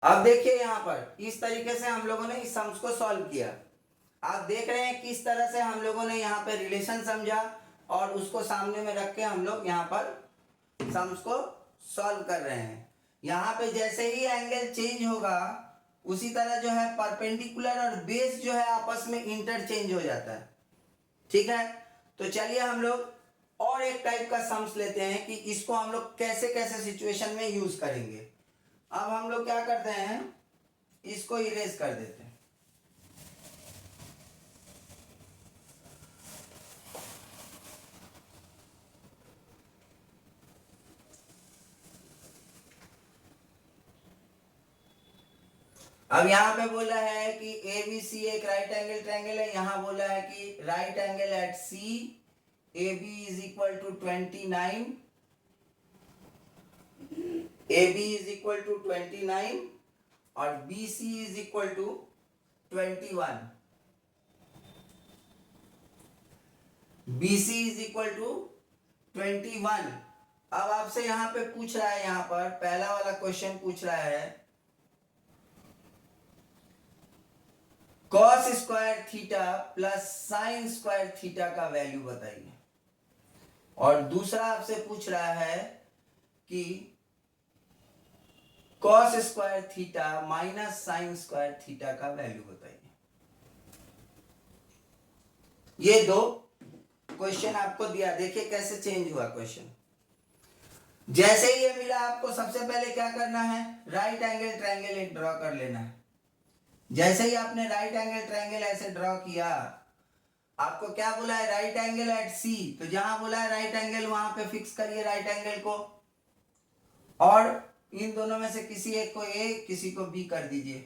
अब देखिए यहाँ पर इस तरीके से हम लोगों ने इस सम्स को सॉल्व किया। आप देख रहे हैं किस तरह से हम लोगों ने यहाँ पे रिलेशन समझा और उसको सामने में रख के हम लोग यहाँ पर सम्स को सॉल्व कर रहे हैं। यहाँ पे जैसे ही एंगल चेंज होगा उसी तरह जो है परपेंडिकुलर और बेस जो है आपस में इंटरचेंज हो जाता है। ठीक है, तो चलिए हम लोग और एक टाइप का सम्स लेते हैं कि इसको हम लोग कैसे कैसे सिचुएशन में यूज करेंगे। अब हम लोग क्या करते हैं, इसको इरेज कर देते हैं। अब यहाँ पे बोला है कि ABC एक राइट एंगल ट्रायंगल है। यहाँ बोला है कि right angle at C AB is equal to 29, AB is equal to 29 और BC is equal to 21, BC is equal to 21। अब आपसे यहाँ पे पूछ रहा है, यहाँ पर पहला वाला क्वेश्चन पूछ रहा है cos square theta plus sine square theta का वैल्यू बताइए। और दूसरा आपसे पूछ रहा है कि cos square theta minus sine square theta का वैल्यू बताइए। ये दो क्वेश्चन आपको दिया, देखिए कैसे चेंज हुआ क्वेश्चन। जैसे ही ये मिला आपको सबसे पहले क्या करना है, राइट एंगल ट्रायंगल एक ड्रॉ कर लेना है। जैसे ही आपने राइट एंगल ट्रायंगल ऐसे ड्रॉ किया, आपको क्या बोला है, राइट एंगल एट सी, तो जहां बोला है राइट एंगल वहां पे फिक्स करिए राइट एंगल को और इन दोनों में से किसी एक को ए किसी को बी कर दीजिए,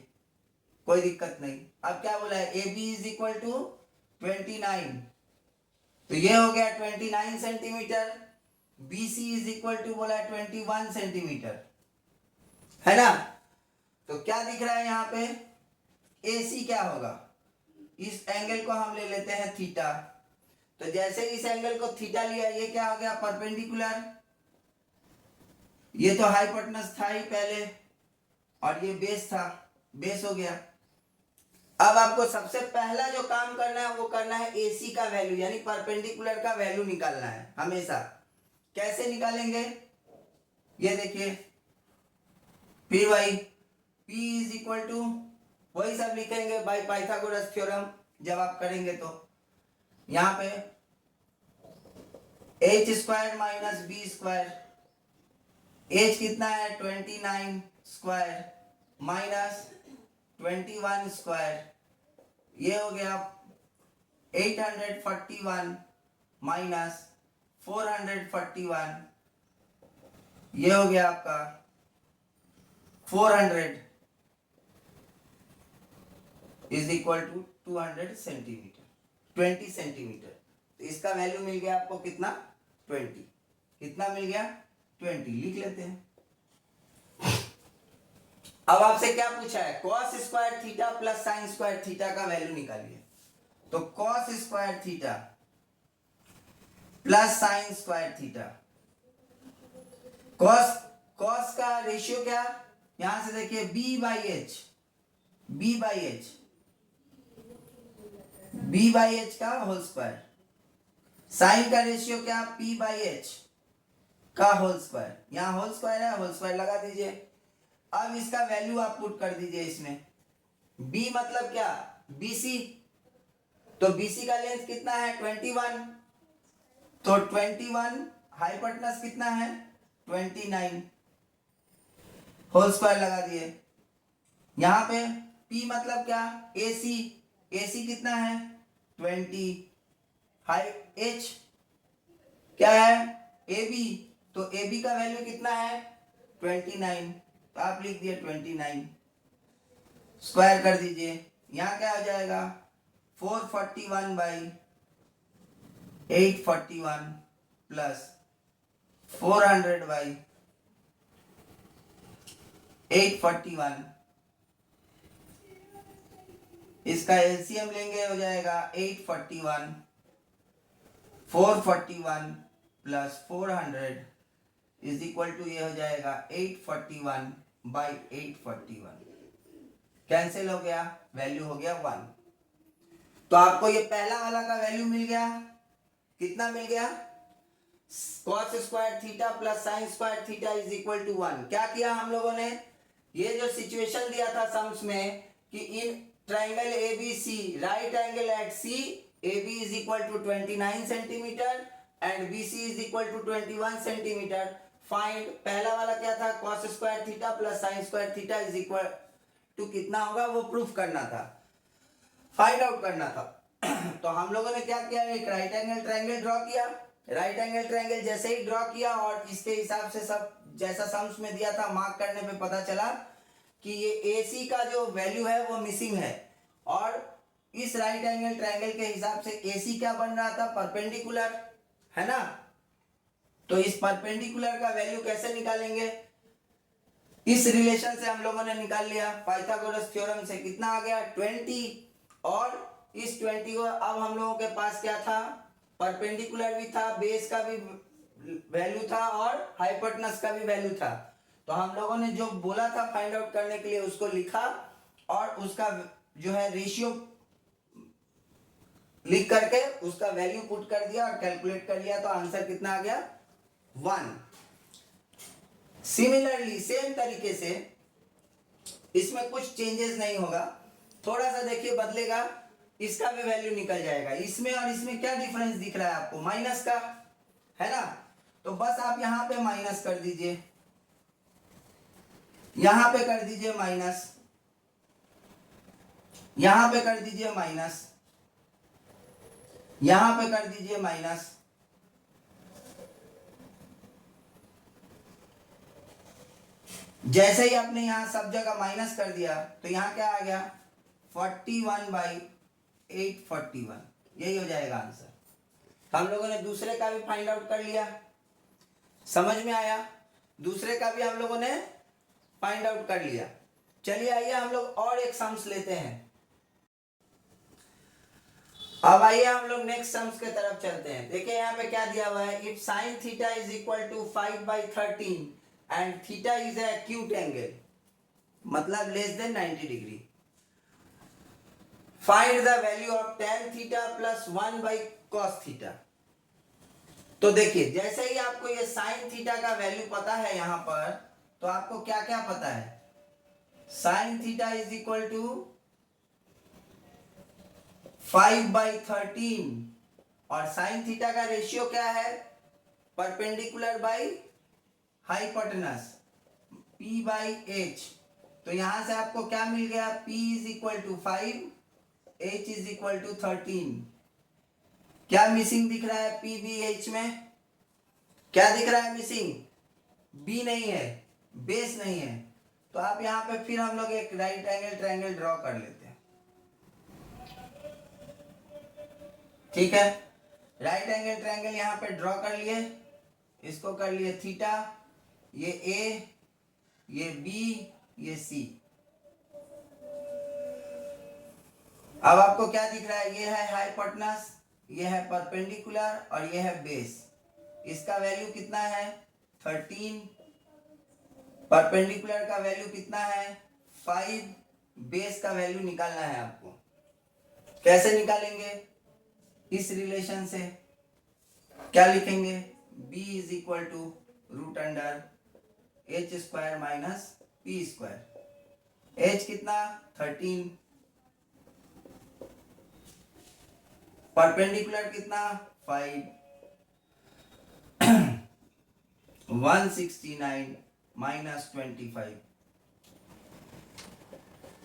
कोई दिक्कत नहीं। अब क्या बोला है, A B is equal to 29, तो ये हो गया 29 centimetre. B C is equal to बोला है 21 सेंटीमीटर, है ना। तो क्या दिख रहा है यहाँ पे, ए सी क्या होगा, इस एंगल को हम ले लेते हैं थीटा। तो जैसे इस एंगल को थीटा लिया, ये क्या हो गया, परपेंडिकुलर। ये तो हाइपोटेनस था ही पहले और ये बेस था, बेस हो गया। अब आपको सबसे पहला जो काम करना है वो करना है AC का वैल्यू, यानी परपेंडिकुलर का वैल्यू निकालना है हमेशा। कैसे निकालेंगे, ये देखिए, फिर वही P इज इक्वल टू वही सब लिखेंगे बाय पाइथागोरस थ्योरम जब आप करेंगे तो। यहां पे h square minus b square, h कितना है 29 स्क्वायर माइनस 21 स्क्वायर, ये हो गया 841 माइनस 441, ये हो गया आपका 400 is equal to 200 centimetre, 20 centimetre. तो इसका वैल्यू मिल गया आपको कितना, 20। कितना मिल गया, 20। लिख लेते हैं। अब आपसे क्या पूछा है, cos square theta plus sine square theta का वैल्यू निकालिए। तो cos square theta plus sine square theta, cos का रेशियो क्या, यहां से देखिए b by H, b by H का होल स्क्वायर। साइन का रेशियो क्या, p बाई एच का होल स्क्वायर। यहां होल स्क्वायर है, होल स्क्वायर लगा दीजिए। अब इसका वैल्यू आप पुट कर दीजिए इसमें। b मतलब क्या, BC, तो BC का लेंथ कितना है 21, तो 21 हाइपोटेनस कितना है 29, होल स्क्वायर लगा दिए। यहां पे P मतलब क्या, AC कितना है 20, हाई H क्या है AB, तो AB का वैल्यू कितना है 29, तो आप लिख दिए 29, स्क्वायर कर दीजिए। यहां क्या हो जाएगा 441 बाई 841 प्लस 400 बाई 841, इसका एलसीएम लेंगे हो जाएगा 841, 441 प्लस 400 इज इक्वल टू ये हो जाएगा 841 बाई 841 कैंसिल हो गया, वैल्यू हो गया 1। तो आपको ये पहला वाला का वैल्यू मिल गया, कितना मिल गया, cos square theta plus sine square theta is equal to 1। क्या किया हम लोगों ने, ये जो सिचुएशन दिया था सम्स में कि in triangle ABC right angle at C AB is equal to 29 centimetre and BC is equal to 21 centimetre, find, पहला वाला क्या था, cos square theta plus sine square theta is equal to कितना होगा, वो प्रूफ करना था, फाइंड आउट करना था। तो हम लोगों ने क्या किया, एक राइट एंगल ट्रायंगल ड्रॉ किया। राइट एंगल ट्रायंगल जैसे ही ड्रॉ किया और इसके हिसाब से सब जैसा सम्स में दिया था मार्क करने पे पता चला कि ये AC का जो वैल्यू है वो मिसिंग है, और इस राइट एंगल ट्रायंगल के हिसाब से AC क्या बन रहा था, परपेंडिकुलर, है ना। तो इस परपेंडिकुलर का वैल्यू कैसे निकालेंगे, इस रिलेशन से हम लोगों ने निकाल लिया पाइथागोरस थ्योरम से, कितना आ गया 20, और इस 20 को अब हम लोगों के पास क्या था, परपेंडिकुलर भी था, बेस का भी वैल्यू था और हाइपोटेनस का भी वैल्यू था। तो हम लोगों ने जो बोला था फाइंड आउट करने के लिए उसको लिखा और उसका जो है रेशियो लिख करके उसका वैल्यू पुट कर दिया और कैलकुलेट कर लिया, तो आंसर कितना आ गया 1। सिमिलरली सेम तरीके से इसमें कुछ चेंजेस नहीं होगा, थोड़ा सा देखिए बदलेगा, इसका भी वैल्यू निकल जाएगा। इसमें और इसमें क्या डिफरेंस दिख रहा है आपको, माइनस का, है ना। तो बस आप यहां पे माइनस कर दीजिए, यहां पे कर दीजिए माइनस, यहां पे कर दीजिए माइनस, यहां पे कर दीजिए माइनस, जैसे ही आपने यहां सब जगह माइनस कर दिया तो यहां क्या आ गया 41/841, यही हो जाएगा आंसर। तो हम लोगों ने दूसरे का भी फाइंड आउट कर लिया, समझ में आया, दूसरे का भी हम लोगों ने फाइंड आउट कर लिया। चलिए आइए हम लोग और एक सम्स लेते हैं। अब आइए हम लोग नेक्स्ट सम्स के तरफ चलते हैं। देखिए यहाँ पे क्या दिया हुआ है, if sine theta is equal to 5/13 and theta is a acute angle, मतलब less than 90 degree, find the value of tan theta plus 1/cos theta. तो देखिए जैसे ही आपको ये साइन थीटा का वैल्यू पता है यहां पर, तो आपको क्या क्या पता है, sine theta is equal to 5/13 और साइन थीटा का रेशियो क्या है, परपेंडिकुलर बाई हाइपोटेनस P/H। तो यहां से आपको क्या मिल गया, P is equal to 5, H is equal to 13। क्या मिसिंग दिख रहा है PBH में, क्या दिख रहा है मिसिंग, B नहीं है, बेस नहीं है। तो आप यहां पे फिर हम लोग एक राइट एंगल ट्रायंगल ड्रॉ कर लेते हैं, ठीक है। राइट एंगल ट्रायंगल यहां पे ड्रॉ कर लिए, इसको कर लिए थीटा, ये A, ये B, ये C। अब आपको क्या दिख रहा है, ये है हाइपोटेनस, ये है परपेंडिकुलर और ये है बेस। इसका वैल्यू कितना है 13, परपेंडिकुलर का वैल्यू कितना है 5, बेस का वैल्यू निकालना है आपको। कैसे निकालेंगे, इस रिलेशन से क्या लिखेंगे, b is equal to root under h square minus p square. h कितना 13, परपेंडिकुलर कितना 5, 169 माइनस 25,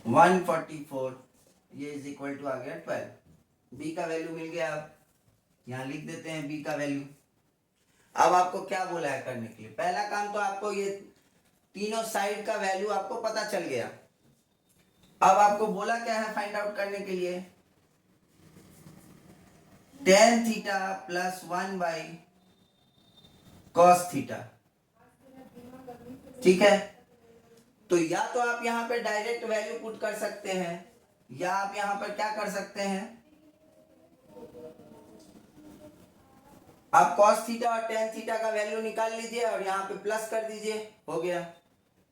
144, ये इज इक्वल टू आ गया 12। b का वैल्यू मिल गया, अब यहां लिख देते हैं b का वैल्यू। अब आपको क्या बोला है करने के लिए, पहला काम तो आपको ये तीनों साइड का वैल्यू आपको पता चल गया। अब आपको बोला क्या है फाइंड आउट करने के लिए, tan theta plus 1/cos theta, ठीक है। तो या तो आप यहां पे डायरेक्ट वैल्यू पुट कर सकते हैं, या आप यहां पर क्या कर सकते हैं, आप cos थीटा और tan थीटा का वैल्यू निकाल लीजिए और यहाँ पे प्लस कर दीजिए, हो गया।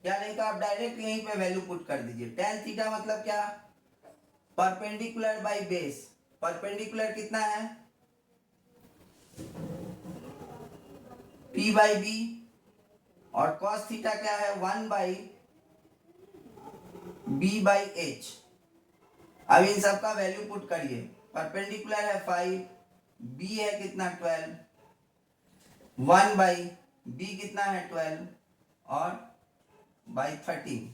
या नहीं तो आप डायरेक्ट यहीं पे वैल्यू पुट कर दीजिए। tan थीटा मतलब क्या, परपेंडिकुलर बाई बेस। परपेंडिकुलर कितना है, p बाई बी, और cos थीटा क्या है, 1 बाई b बाई h। अब इन सब का वैल्यू पुट करिए। परपेंडिकुलर है 5, b है कितना 12, 1 बाई b कितना है 12 और बाई 13,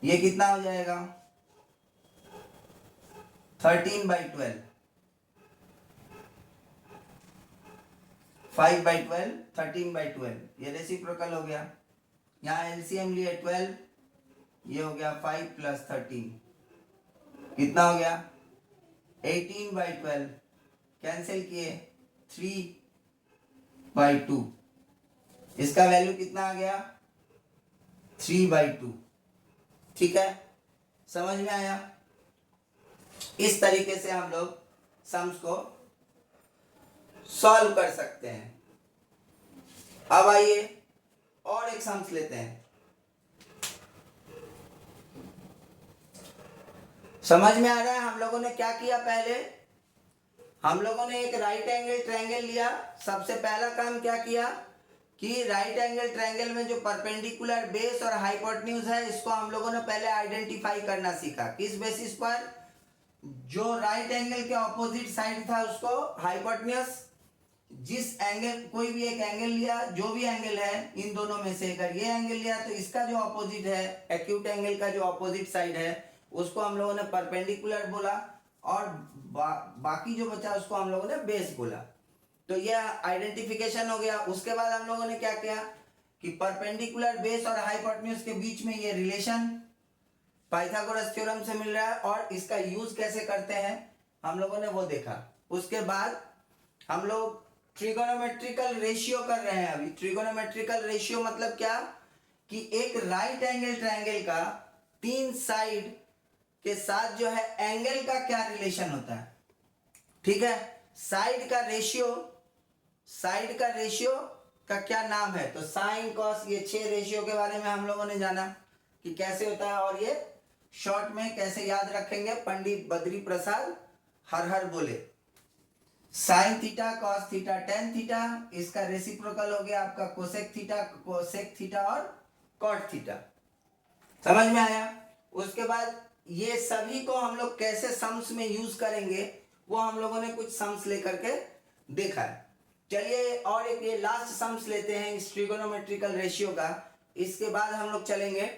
ये कितना हो जाएगा 13 बाई 12, 5 बाई 12, 13 बाई 12, ये रेसिप्रोकल हो गया। यहाँ एलसीएम लिए 12, ये हो गया 5 प्लस 13, कितना हो गया 18 बाई 12, कैंसिल किए 3 बाई 2, इसका वैल्यू कितना आ गया 3 बाई 2। ठीक है, समझ में आया। इस तरीके से हम लोग सम्स को सॉल्व कर सकते हैं। अब आइए और एक सम्स लेते हैं। समझ में आ रहा है हम लोगों ने क्या किया, पहले हम लोगों ने एक राइट एंगल ट्रायंगल लिया। सबसे पहला काम क्या किया कि राइट एंगल ट्रायंगल में जो परपेंडिकुलर बेस और हाइपोटेन्यूज है, इसको हम लोगों ने पहले आइडेंटिफाई करना सीखा। किस बेसिस पर, जो राइट एंगल के ऑपोजिट साइड था उसको हाइपोटेन्यूज, जिस एंगल, कोई भी एक एंगल लिया, जो भी एंगल है इन दोनों में से अगर ये एंगल लिया तो इसका जो ऑपोजिट है, एक्यूट एंगल का जो ऑपोजिट साइड है, उसको हम लोगों ने परपेंडिकुलर बोला, और बाकी जो बचा उसको हम लोगों ने बेस बोला। तो ये आइडेंटिफिकेशन हो गया। उसके बाद हम लोगों ने क्या किया कि परपेंडिकुलर बेस और हाइपोटेन्यूज के बीच में ये रिलेशन पाइथागोरस थ्योरम से मिल रहा है, और इसका यूज कैसे करते हैं हम लोगों ने वो देखा। उसके बाद हम लोग ट्रिगोनोमेट्रिकल रेशियो कर रहे हैं। अभी ट्रिगोनोमेट्रिकल रेशियो मतलब क्या कि एक राइट एंगल ट्रायंगल का 3 साइड के साथ जो है एंगल का क्या रिलेशन होता है। ठीक है, साइड का रेशियो का क्या नाम है, तो साइन कॉस, ये 6 रेशियो के बारे में हम लोगों ने जाना कि कैसे होता है, और ये शॉर्ट में कैसे याद रखेंगे, पंडित बद्री प्रसाद हर हर बोले। Sign theta, cos theta, tan theta, इसका रेसिप्रोकल हो गया आपका कोसेक थीटा, कोसेक थीटा और कॉट थीटा। समझ में आया। उसके बाद ये सभी को हम लोग कैसे सम्स में यूज करेंगे वो हम लोगों ने कुछ सम्स लेकर के देखा है। चलिए और एक ये लास्ट सम्स लेते हैं इस ट्रिगोनोमेट्रिकल रेशियो का। इसके बाद हम लोग चलेंगे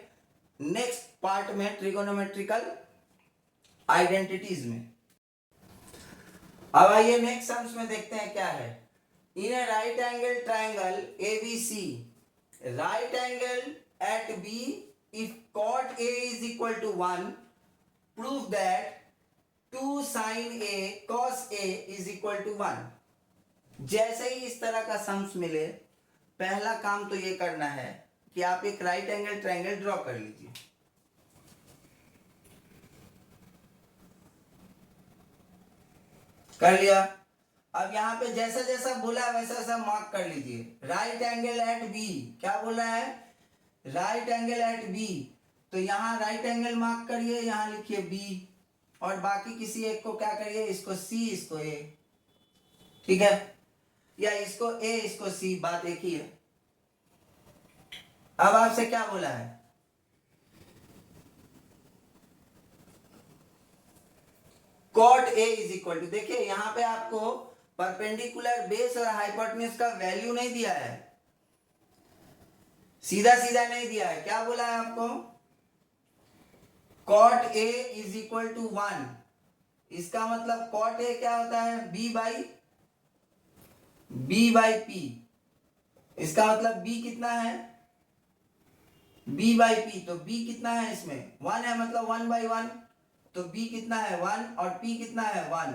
नेक्स्ट पार्ट में ट्रिगोनोमेट्रिकल आइडेंटिटीज में। अब आइए नेक्स्ट सम्स में देखते हैं क्या है। In a right angle triangle ABC, right angle at B, if cot A is equal to 1, prove that 2 sin A cos A is equal to 1। जैसे ही इस तरह का सम्स मिले, पहला काम तो ये करना है कि आप एक राइट एंगल ट्रायंगल ड्रॉ कर लीजिए। कर लिया। अब यहाँ पे जैसा जैसा बोला है वैसा वैसा मार्क कर लीजिए। राइट एंगल एट बी, क्या बोला है, राइट एंगल एट बी, तो यहाँ राइट एंगल मार्क करिए, यहाँ लिखिए बी, और बाकी किसी एक को क्या करिए, इसको सी, इसको ए। ठीक है, या इसको ए, इसको सी, बात एक ही है। अब आपसे क्या बोला है, cot A is equal to, देखिए यहां पे आपको परपेंडिकुलर बेस और हाइपोटेन्यूज का वैल्यू नहीं दिया है, सीधा सीधा नहीं दिया है। क्या बोला है आपको, cot A is equal to 1। इसका मतलब कॉट ए क्या होता है, बी बाई पी। इसका मतलब b कितना है, b बाई पी, तो b कितना है, इसमें 1 है, मतलब 1 बाई 1, तो b कितना है 1 और p कितना है 1,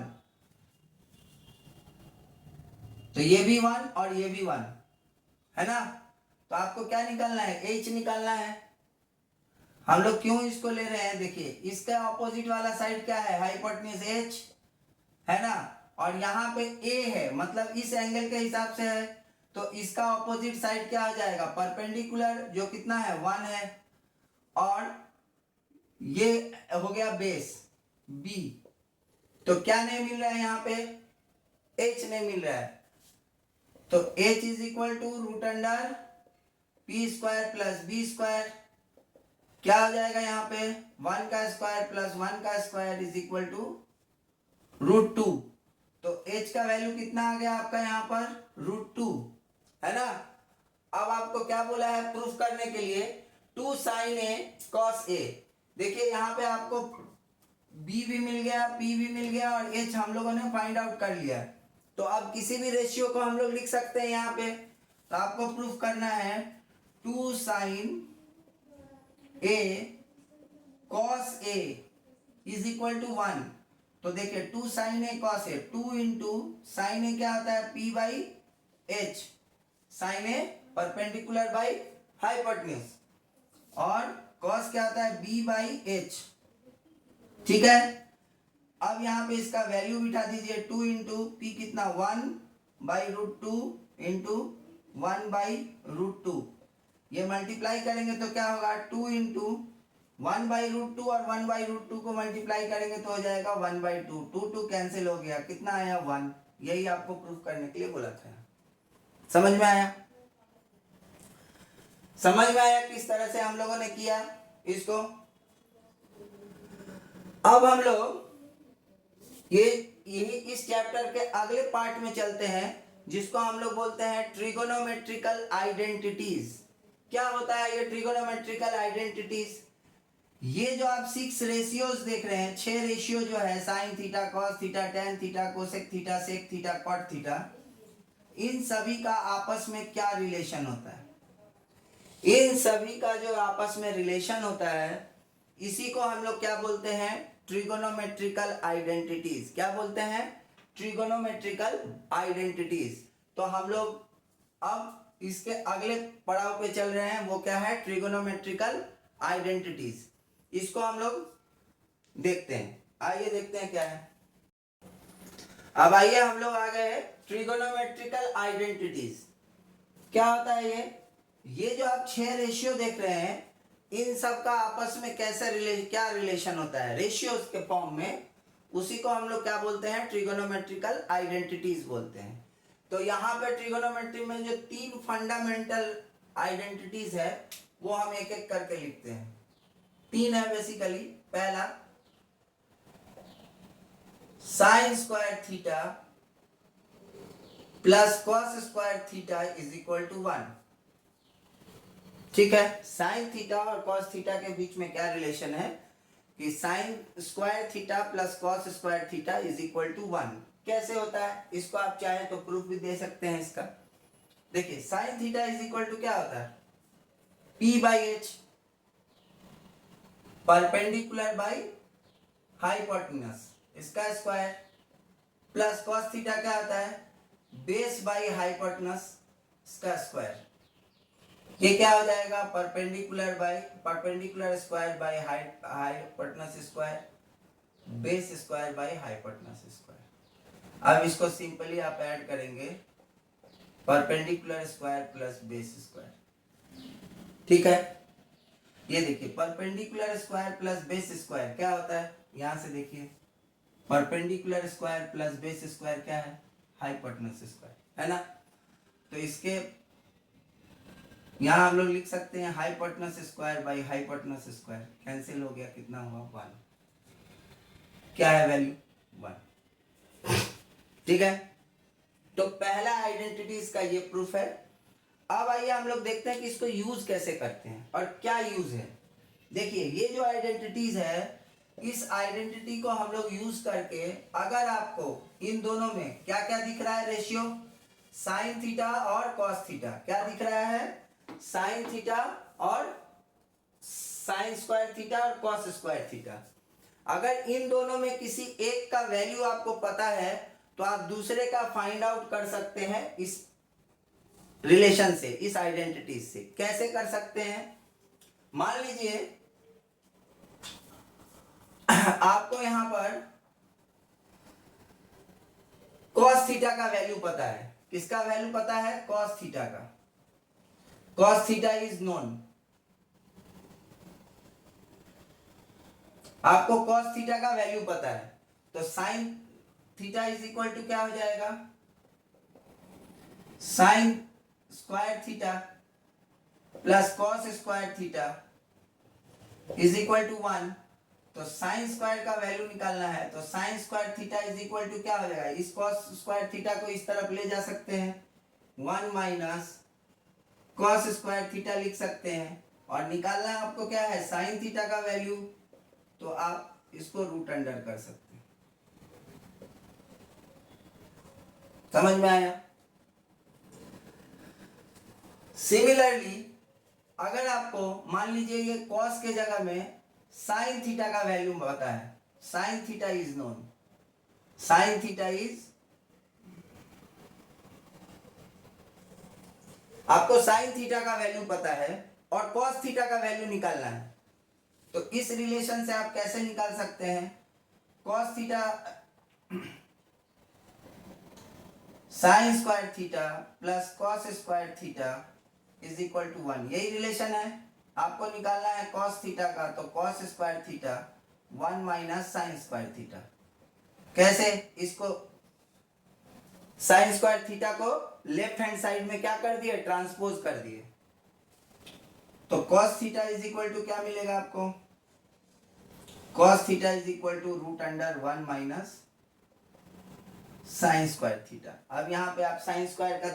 तो ये भी 1 और ये भी 1 है ना। तो आपको क्या निकालना है, h निकालना है। हम लोग क्यों इसको ले रहे हैं, देखिए इसका ऑपोजिट वाला साइड क्या है, हाइपोटेन्यूज h है ना, और यहाँ पे a है, मतलब इस एंगल के हिसाब से है, तो इसका ऑपोजिट साइड क्या हो जाएगा, परपेंडिकुलर, जो कितना है 1 है, और ये हो गया बेस बी। तो क्या नहीं मिल रहा है यहाँ पे, एच नहीं मिल रहा है, तो H is equal to root under P square plus B square, क्या हो जाएगा यहाँ पे 1 का स्क्वायर प्लस 1 का square is equal to root 2। तो h का वैल्यू कितना आ गया आपका यहाँ पर, रूट 2, है ना। अब आपको क्या बोला है प्रूफ करने के लिए, 2 sin a cos a। देखिए यहाँ पे आपको b भी मिल गया, p भी मिल गया, और h हम लोगों ने फाइंड आउट कर लिया। तो अब किसी भी रेशियो को हम लोग लिख सकते हैं यहाँ पे। तो आपको प्रूफ करना है 2 sin a cos a is equal to 1। तो देखिए 2 sin a cos a, 2 into sine A क्या होता है p by h, sine A perpendicular by hypotenuse, और cos क्या होता है b बाई h, ठीक है। अब यहाँ पे इसका वैल्यू बिठा दीजिए, 2 इंटू पी कितना 1 by root 2 into 1 by root 2, ये मल्टीप्लाई करेंगे तो क्या होगा 2 इंटू 1 बाई रूट 2 और 1 बाई रूट 2 को मल्टीप्लाई करेंगे तो हो जाएगा 1 बाई 2, 2 कैंसिल हो गया, कितना आया 1। यही आपको प्रूफ करने के लिए बोला था। समझ में आया, समझ में आया किस तरह से हम लोगों ने किया इसको। अब हम लोग यही इस चैप्टर के अगले पार्ट में चलते हैं, जिसको हम लोग बोलते हैं ट्रिगोनोमेट्रिकल आइडेंटिटीज। क्या होता है ये ट्रिगोनोमेट्रिकल आइडेंटिटीज, ये जो आप 6 रेशियोज देख रहे हैं, 6 रेशियो जो है sine theta cos theta tan theta cosec theta sec theta cot theta, इन सभी का आपस में क्या रिलेशन होता है, इन सभी का जो आपस में रिलेशन होता है इसी को हम लोग क्या बोलते हैं, ट्रिगोनोमेट्रिकल आइडेंटिटीज। क्या बोलते हैं, ट्रिगोनोमेट्रिकल आइडेंटिटीज। तो हम लोग अब इसके अगले पड़ाव पे चल रहे हैं, वो क्या है, ट्रिगोनोमेट्रिकल आइडेंटिटीज। इसको हम लोग देखते हैं, आइए देखते हैं क्या है। अब आइए हम लोग आ गए ट्रिगोनोमेट्रिकल आइडेंटिटीज। क्या होता है ये जो आप 6 रेशियो देख रहे हैं, इन सब का आपस में कैसे क्या रिलेशन होता है रेशियोज के फॉर्म में, उसी को हम लोग क्या बोलते हैं, ट्रिगोनोमेट्रिकल आइडेंटिटीज बोलते हैं। तो यहाँ पे ट्रिगोनोमेट्री में जो 3 फंडामेंटल आइडेंटिटीज है वो हम एक एक करके लिखते हैं। 3 है बेसिकली। पहला sine square theta plus cos square theta is equal to 1। ठीक है, साइन थीटा और कॉस थीटा के बीच में क्या रिलेशन है कि sine square theta plus cos square theta is equal to 1। कैसे होता है, इसको आप चाहे तो प्रूफ भी दे सकते हैं इसका। देखिए sine theta is equal to क्या होता है, p by h perpendicular by hypotenuse, इसका स्क्वायर, प्लस कॉस थीटा क्या होता है, बेस बाई हाइपोटेन्यूज, इसका स्क्वायर। ये क्या हो जाएगा, perpendicular square by hypotenuse square, base square by hypotenuse square. अब इसको सिंपली आप ऐड करेंगे, perpendicular square plus base square. ठीक है, ये देखिए perpendicular square plus base square क्या होता है, यहां से देखिए perpendicular square plus base square क्या है, हाइपोटेन्यूज स्क्वायर, है ना। तो इसके यहां हम लोग लिख सकते हैं hypotenuse square by hypotenuse square, cancel हो गया, कितना हुआ 1। क्या है वैल्यू 1। ठीक है, तो पहला आइडेंटिटीज का ये प्रूफ है। अब आइए हम लोग देखते हैं कि इसको यूज कैसे करते हैं और क्या यूज है। देखिए ये जो आइडेंटिटीज है, इस आइडेंटिटी को हम लोग यूज करके अगर आपको इन दोनों में क्या क्या दिख रहा है रेशियो, साइन थीटा और कॉस थीटा, क्या दिख रहा है, साइन थीटा और साइन स्क्वायर थीटा और कॉस स्क्वायर थीटा, अगर इन दोनों में किसी एक का वैल्यू आपको पता है तो आप दूसरे का फाइंड आउट कर सकते हैं इस रिलेशन से, इस आइडेंटिटी से। कैसे कर सकते हैं, मान लीजिए आपको यहां पर cos थीटा का वैल्यू पता है, किसका वैल्यू पता है? कॉस थीटा का। Cos theta is known. आपको कॉस थीटा का वैल्यू पता है, तो sine theta is equal to क्या हो जाएगा? Sine square theta plus cos square theta is equal to 1। तो साइन स्क्वायर का वैल्यू निकालना है, तो sine square theta is equal to क्या हो जाएगा? इस कॉस स्क्वायर थीटा को इस तरफ ले जा सकते हैं, 1 माइनस कॉस स्क्वायर थीटा लिख सकते हैं, और निकालना आपको क्या है? साइन थीटा का वैल्यू। तो आप इसको रूट अंडर कर सकते हैं। समझ में आया? सिमिलरली अगर आपको मान लीजिए ये कॉस के जगह में साइन थीटा का वैल्यू पता है, sine theta is known, sign theta is, आपको साइन थीटा का वैल्यू पता है और कॉस थीटा का वैल्यू निकालना है, तो इस रिलेशन से आप कैसे निकाल सकते हैं? Cos theta sine square theta plus cos square theta is equal to 1, यही रिलेशन है। आपको निकालना है कॉस थीटा का, तो cos square theta 1 minus sine square theta. कैसे? इसको साइन स्क्वायर थीटा को लेफ्ट हैंड साइड में क्या कर दिए? ट्रांसपोज कर दिए। तो cos theta is equal to क्या मिलेगा आपको? Cos theta is equal to root under 1 minus sine square theta. अब यहाँ पे आप साइन स्क्वायर का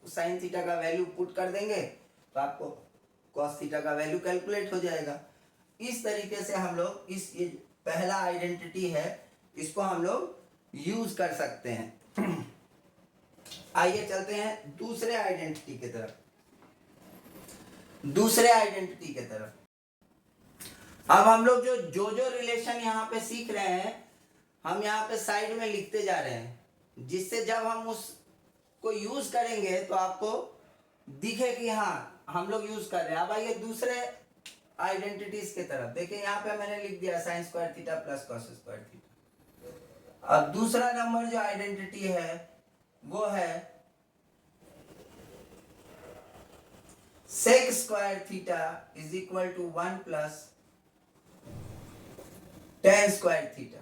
साइन थीटा का वैल्यू पुट कर देंगे तो आपको कॉस थीटा का वैल्यू कैलकुलेट हो जाएगा। इस तरीके से हम लोग इस ये पहला आइडेंटिटी है, इसको हम लोग यूज कर सकते हैं। आइए चलते हैं दूसरे आइडेंटिटी की तरफ। दूसरे आइडेंटिटी की तरफ अब हम लोग जो रिलेशन यहाँ पे सीख रहे हैं, हम यहाँ पे साइड में लिखते जा रहे हैं, जिससे जब हम उसको यूज करेंगे तो आपको दिखे कि हाँ हम लोग यूज कर रहे हैं। अब आइए दूसरे आइडेंटिटीज की तरफ। देखिए यहाँ पे मैंने लिख दिया sine square theta plus cos square theta. अब दूसरा नंबर जो आइडेंटिटी है वो है sec square theta is equal to 1 plus tan square theta.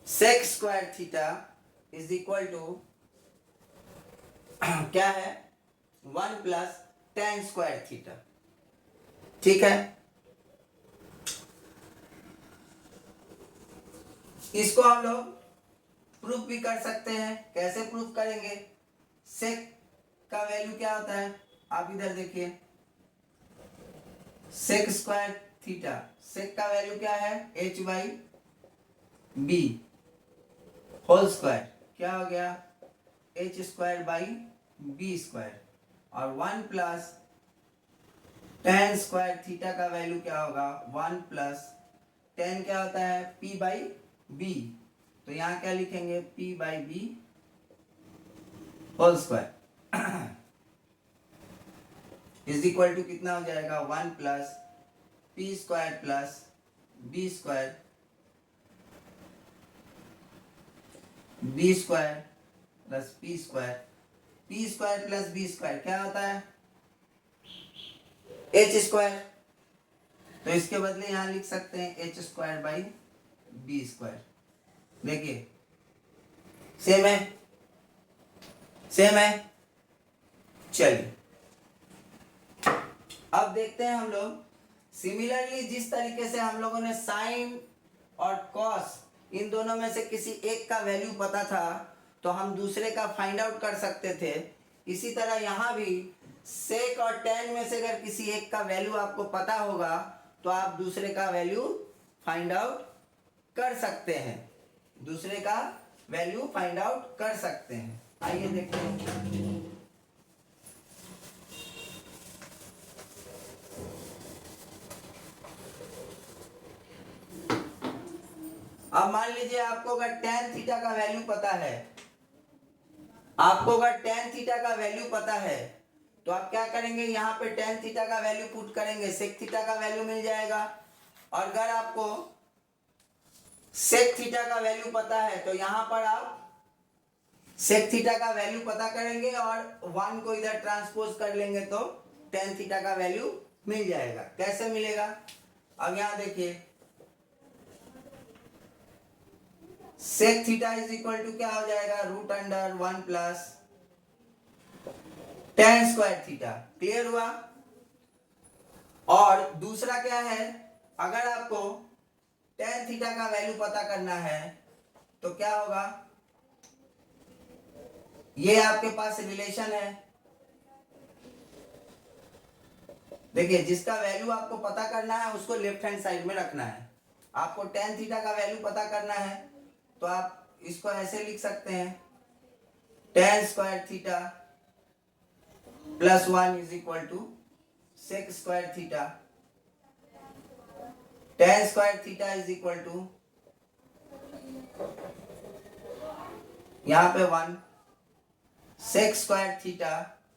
Sec square theta is equal to क्या है? 1 प्लस टेन स्क्वायर थीटा। ठीक है, इसको हम लोग प्रूफ भी कर सकते हैं। कैसे प्रूफ करेंगे? सेक का वैल्यू क्या होता है? आप इधर देखिए, सेक स्क्वायर थीटा, सेक का वैल्यू क्या है? h by b whole square. क्या हो गया? h square by b square. और 1 प्लस टेन स्क्वायर थीटा का वैल्यू क्या होगा? 1 प्लस टेन क्या होता है? p by b. तो यहाँ क्या लिखेंगे? p by b whole square is equal to कितना हो जाएगा? 1 plus p square plus B square, b square plus p square. P square plus B square क्या होता है? H square. तो इसके बदले यहां लिख सकते हैं h square by b square. देखिए सेम है, सेम है। चलिए अब देखते हैं हम लोग सिमिलरली जिस तरीके से हम लोगों ने साइन और कॉस इन दोनों में से किसी एक का वैल्यू पता था तो हम दूसरे का फाइंड आउट कर सकते थे, इसी तरह यहाँ भी सेक और टेन में से अगर किसी एक का वैल्यू आपको पता होगा तो आप दूसरे का वैल्यू फाइंड आउट कर सकते हैं। दूसरे का वैल्यू फाइंड आउट कर सकते हैं। आइए देखते हैं। अब मान लीजिए आपको अगर टेन थीटा का वैल्यू पता है, आपको अगर टेन थीटा का वैल्यू पता है तो आप क्या करेंगे? यहाँ पे टेन थीटा का वैल्यू पुट करेंगे, सेक थीटा का वैल्यू मिल जाएगा। और अगर आपको सेक थीटा का वैल्यू पता है तो यहाँ पर आप सेक थीटा का वैल्यू पता करेंगे और 1 को इधर ट्रांसपोज कर लेंगे तो टेन थीटा का वैल्यू मिल जाएगा। कैसे मिलेगा? अब यहां देखिए, sec theta is equal to क्या हो जाएगा, root under 1 plus tan square theta. Clear हुआ? और दूसरा क्या है, अगर आपको टेन थीटा का वैल्यू पता करना है तो क्या होगा, ये आपके पास रिलेशन है। देखिए, जिसका वैल्यू आपको पता करना है उसको लेफ्ट हैंड साइड में रखना है। आपको टेन थीटा का वैल्यू पता करना है तो आप इसको ऐसे लिख सकते हैं, tan square theta plus 1 is equal to sec square theta. Tan square theta is equal to, यहां पे 1, सेक स्क्वायर थीटा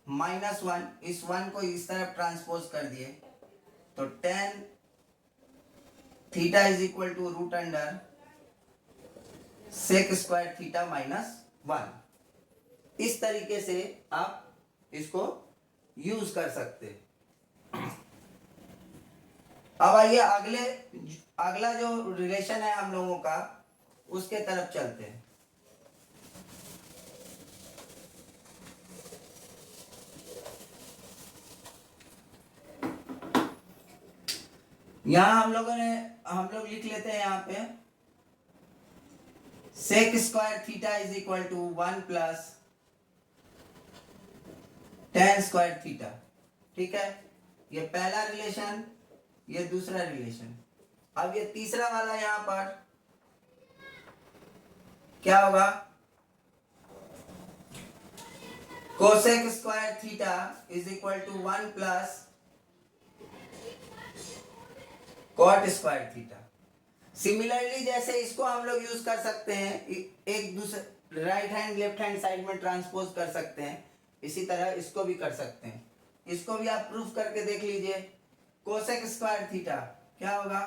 माइनस 1, इस 1 को इस तरफ ट्रांसपोज कर दिए तो tan theta is equal to root under sec square theta minus 1। इस तरीके से आप इसको यूज कर सकते। अब आइए अगला जो रिलेशन है हम लोगों का उसके तरफ चलते हैं। यहां हम लोग लिख लेते हैं यहां पे sec square theta is equal to 1 plus tan square theta. ठीक है, ये पहला रिलेशन, ये दूसरा रिलेशन। अब ये तीसरा वाला यहां पर क्या होगा, cosec square theta is equal to 1 plus cot square theta. Similarly जैसे इसको हम लोग यूज कर सकते हैं, एक दूसरे right hand left hand side में ट्रांसपोज कर सकते हैं, इसी तरह इसको भी कर सकते हैं। इसको भी आप प्रूफ करके देख लीजिए। कोसेक स्क्वायर थीटा क्या होगा,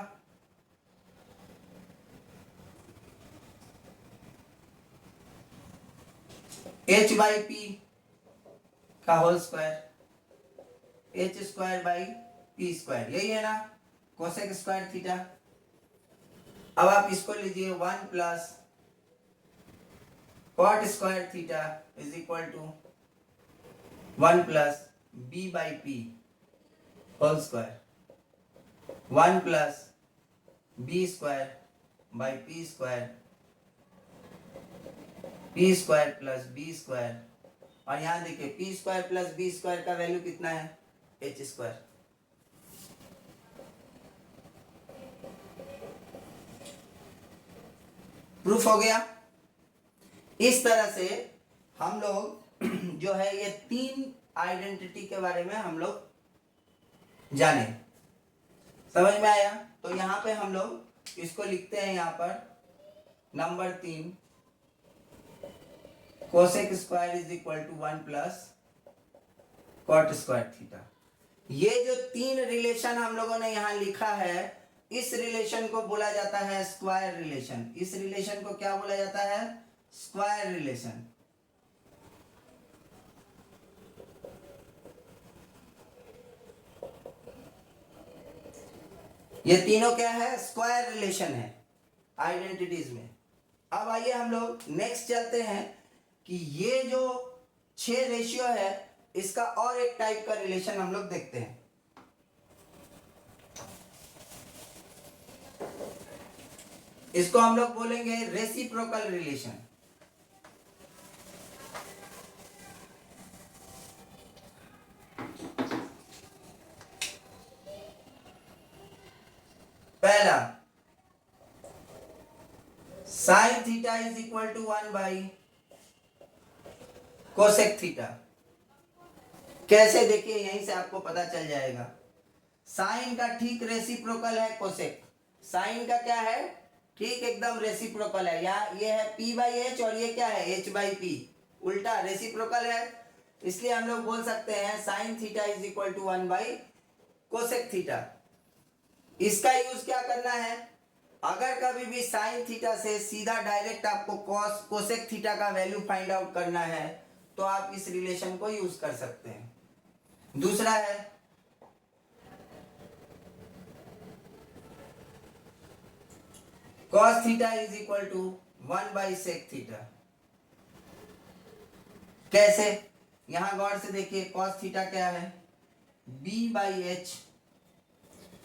h बाई पी का whole square, h square by p square, यही है ना कोसेक स्क्वायर थीटा। अब आप इसको लीजिए 1 plus cot square theta is equal to 1 plus b by p whole square, 1 plus B square by p square, p square plus B square. और यहां देखिए p square plus B square का value कितना है, एच स्क्वायर। प्रूफ हो गया। इस तरह से हम लोग जो है ये तीन आइडेंटिटी के बारे में हम लोग जाने। समझ में आया? तो यहां पे हम लोग इसको लिखते हैं, यहां पर number 3, cosec square is equal to 1 plus cot square theta. ये जो तीन रिलेशन हम लोगों ने यहां लिखा है, इस रिलेशन को बोला जाता है स्क्वायर रिलेशन। इस रिलेशन को क्या बोला जाता है, स्क्वायर रिलेशन। ये तीनों क्या है, स्क्वायर रिलेशन है आइडेंटिटीज में। अब आइए हम लोग नेक्स्ट चलते हैं कि ये जो 6 रेशियो है इसका और एक टाइप का रिलेशन हम लोग देखते हैं। इसको हम लोग बोलेंगे रेसिप्रोकल रिलेशन। पहला, sine theta is equal to 1 by cosec theta. कैसे, देखिए यहीं से आपको पता चल जाएगा। साइन का ठीक रेसिप्रोकल है कोसेक। साइन का क्या है, ठीक एकदम रेसिप्रोकल है। यहाँ ये है p बाई एच और ये क्या है, h बाई पी, उल्टा रेसिप्रोकल है। इसलिए हम लोग बोल सकते हैं sine theta is equal to 1 by cosec theta. इसका यूज क्या करना है, अगर कभी भी साइन थीटा से सीधा डायरेक्ट आपको कॉस कोसेक थीटा का वैल्यू फाइंड आउट करना है तो आप इस रिलेशन को यूज कर सकते हैं। दूसरा है cos theta is equal to 1/sec theta. कैसे? यहां गौर से देखिए, cos थीटा क्या है? b/h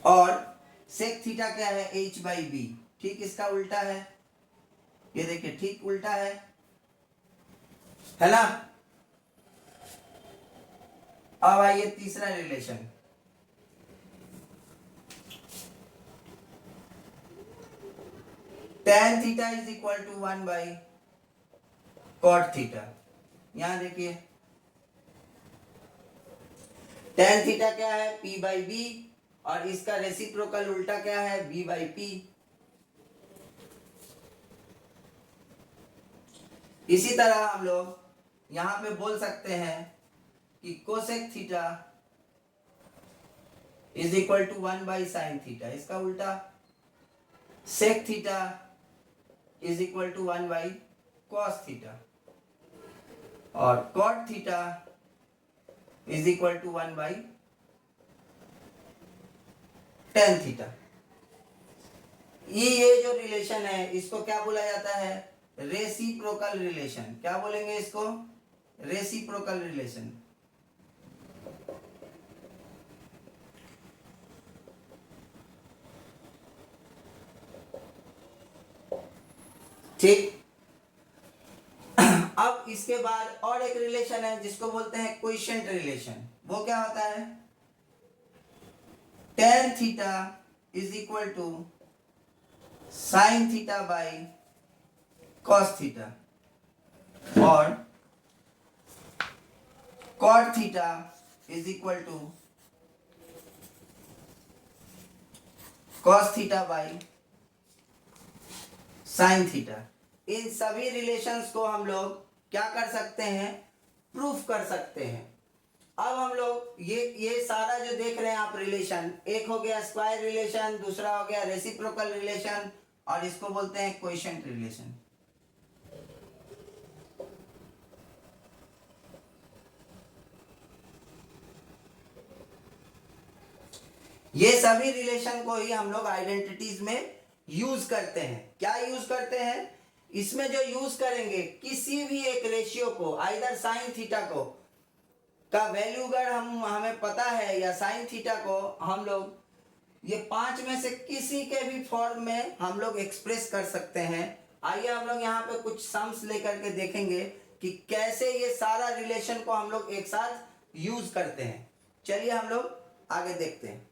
और sec थीटा क्या है? h/b। ठीक इसका उल्टा है, ये देखिए ठीक उल्टा है ना। अब आइए तीसरा relation, tan theta is equal to 1/cot theta. यहां देखिए tan थीटा क्या है? p/b और इसका रेसिप्रोकल उल्टा क्या है? b/p। इसी तरह हम लोग यहां पे बोल सकते हैं कि cosec theta is equal to 1/sin theta. इसका उल्टा sec theta is equal to 1/cos theta और cot theta is equal to 1/tan theta. ये जो रिलेशन है इसको क्या बोला जाता है? Reciprocal relation. क्या बोलेंगे इसको? Reciprocal relation. ठीक। अब इसके बाद और एक रिलेशन है जिसको बोलते हैं क्वोशिएंट रिलेशन। वो क्या होता है? tan theta is equal to sin theta by cos theta और cot theta is equal to cos theta by sin theta. इन सभी रिलेशंस को हम लोग क्या कर सकते हैं? प्रूफ कर सकते हैं। अब हम लोग ये सारा जो देख रहे हैं आप रिलेशन, एक हो गया स्क्वायर रिलेशन, दूसरा हो गया रेसिप्रोकल रिलेशन और इसको बोलते हैं क्वोशिएंट रिलेशन। ये सभी रिलेशन को ही हम लोग आइडेंटिटीज में यूज करते हैं। क्या यूज करते हैं? इसमें जो यूज करेंगे किसी भी एक रेशियो को, आइदर साइन थीटा को का वैल्यू अगर हमें पता है या साइन थीटा को हम लोग ये 5 में से किसी के भी फॉर्म में हम लोग एक्सप्रेस कर सकते हैं। आइए हम लोग यहाँ पे कुछ सम्स लेकर के देखेंगे कि कैसे ये सारा रिलेशन को हम लोग एक साथ यूज करते हैं। चलिए हम लोग आगे देखते हैं।